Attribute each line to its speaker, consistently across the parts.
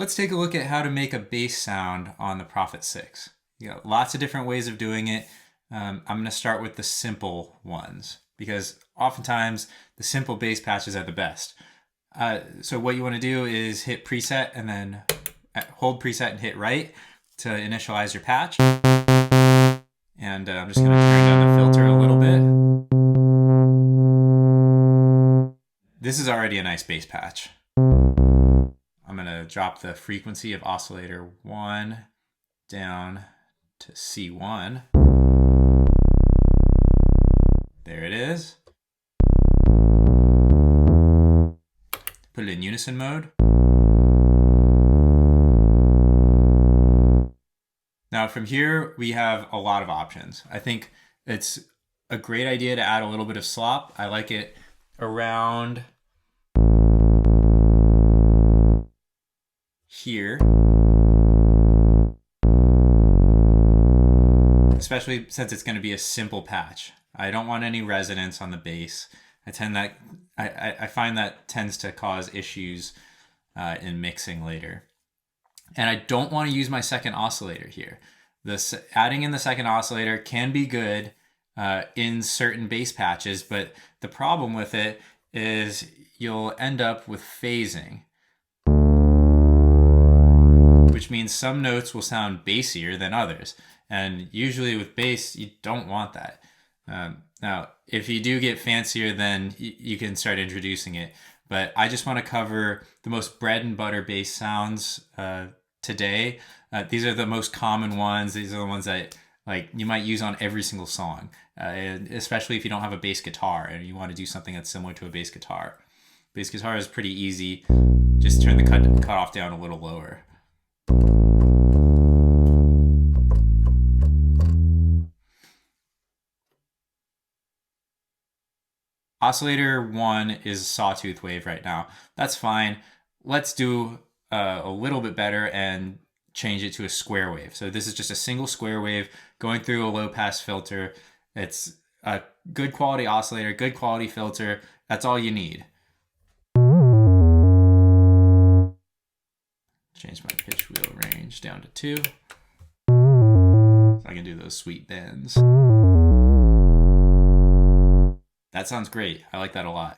Speaker 1: Let's take a look at how to make a bass sound on the Prophet 6. You got lots of different ways of doing it. I'm going to start with the simple ones because oftentimes the simple bass patches are the best. So what you want to do is hit preset and then hold preset and hit right to initialize your patch. And I'm just going to turn down the filter a little bit. This is already a nice bass patch. I'm going to drop the frequency of oscillator 1 down to C1. There it is. Put it in unison mode. Now from here, we have a lot of options. I think it's a great idea to add a little bit of slop. I like it around here, especially since it's going to be a simple patch. I don't want any resonance on the bass. I find that tends to cause issues in mixing later. And I don't want to use my second oscillator here. Adding in the second oscillator can be good in certain bass patches, but the problem with it is you'll end up with phasing, which means some notes will sound bassier than others. And usually with bass, you don't want that. Now, if you do get fancier, then you can start introducing it. But I just want to cover the most bread and butter bass sounds today. These are the most common ones. These are the ones that you might use on every single song, and especially if you don't have a bass guitar and you want to do something that's similar to a bass guitar. Bass guitar is pretty easy. Just turn the cutoff down a little lower. Oscillator 1 is a sawtooth wave right now. That's fine. Let's do a little bit better and change it to a square wave. So this is just a single square wave going through a low pass filter. It's a good quality oscillator, good quality filter. That's all you need. Change my pitch wheel range down to 2. So I can do those sweet bends. That sounds great. I like that a lot.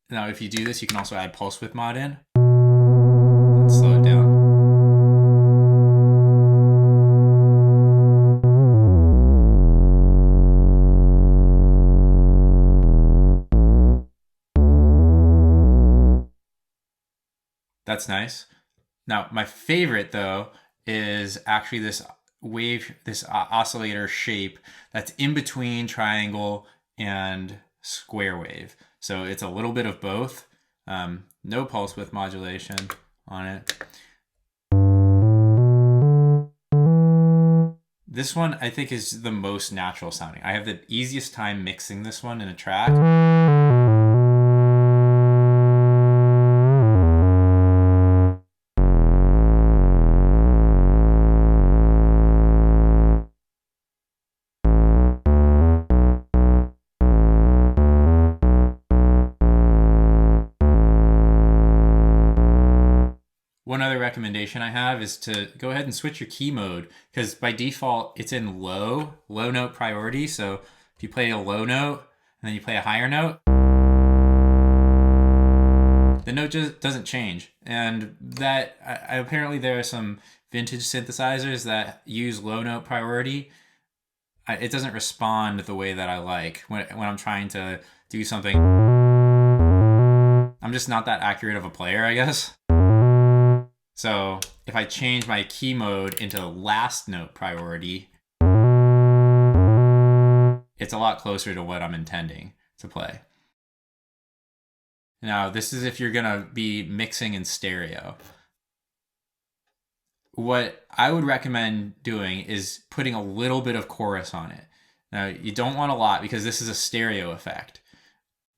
Speaker 1: Now, if you do this, you can also add pulse width mod in and slow it down. That's nice. Now, my favorite though is actually this wave, this oscillator shape that's in between triangle and square wave. So it's a little bit of both. No pulse width modulation on it. This one I think is the most natural sounding. I have the easiest time mixing this one in a track. One other recommendation I have is to go ahead and switch your key mode, because by default it's in low note priority. So if you play a low note and then you play a higher note, the note just doesn't change. And that apparently there are some vintage synthesizers that use low note priority. It doesn't respond the way that I like when I'm trying to do something. I'm just not that accurate of a player, I guess. So if I change my key mode into last note priority, it's a lot closer to what I'm intending to play. Now, this is if you're gonna be mixing in stereo. What I would recommend doing is putting a little bit of chorus on it. Now, you don't want a lot because this is a stereo effect.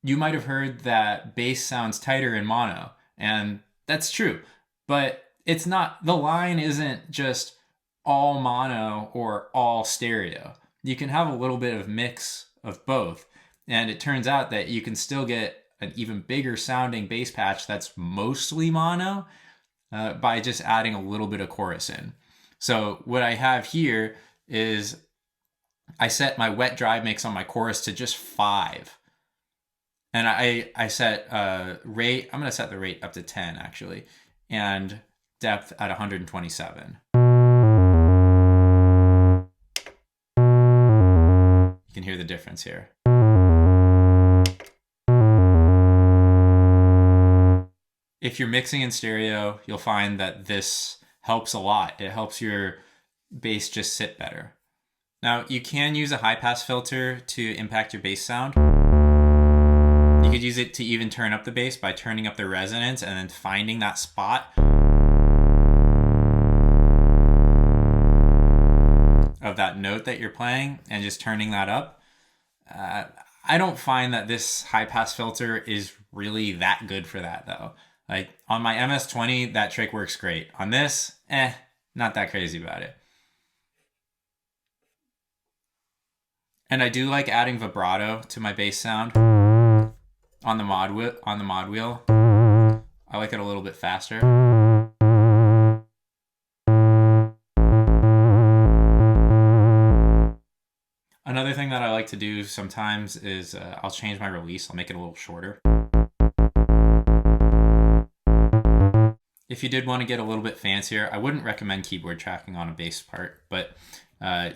Speaker 1: You might have heard that bass sounds tighter in mono, and that's true, but it's not, the line isn't just all mono or all stereo. You can have a little bit of mix of both. And it turns out that you can still get an even bigger sounding bass patch that's mostly mono by just adding a little bit of chorus in. So what I have here is I set my wet dry mix on my chorus to just 5. And I set rate, I'm going to set the rate up to 10 actually, and depth at 127. You can hear the difference here. If you're mixing in stereo, you'll find that this helps a lot. It helps your bass just sit better. Now, you can use a high pass filter to impact your bass sound. You could use it to even turn up the bass by turning up the resonance and then finding that spot of that note that you're playing and just turning that up. I don't find that this high pass filter is really that good for that though. Like on my MS-20, that trick works great. On this, not that crazy about it. And I do like adding vibrato to my bass sound on the mod wheel. I like it a little bit faster. Another thing that I like to do sometimes is I'll change my release. I'll make it a little shorter. If you did want to get a little bit fancier, I wouldn't recommend keyboard tracking on a bass part, but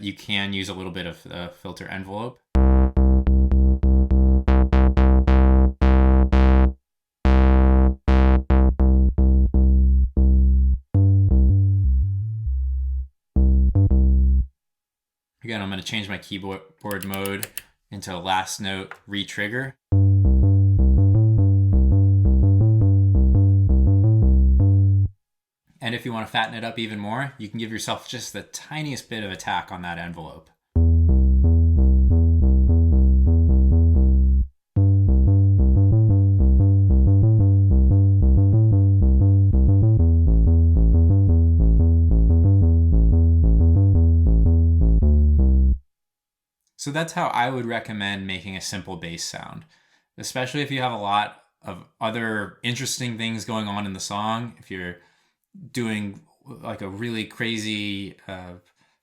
Speaker 1: you can use a little bit of the filter envelope. Again, I'm going to change my keyboard mode into last note retrigger. And if you want to fatten it up even more, you can give yourself just the tiniest bit of attack on that envelope. So that's how I would recommend making a simple bass sound, especially if you have a lot of other interesting things going on in the song. If you're doing like a really crazy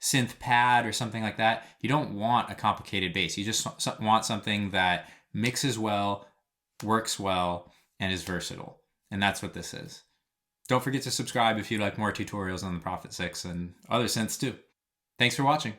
Speaker 1: synth pad or something like that, you don't want a complicated bass. You just want something that mixes well, works well, and is versatile. And that's what this is. Don't forget to subscribe if you'd like more tutorials on the Prophet 6 and other synths too. Thanks for watching.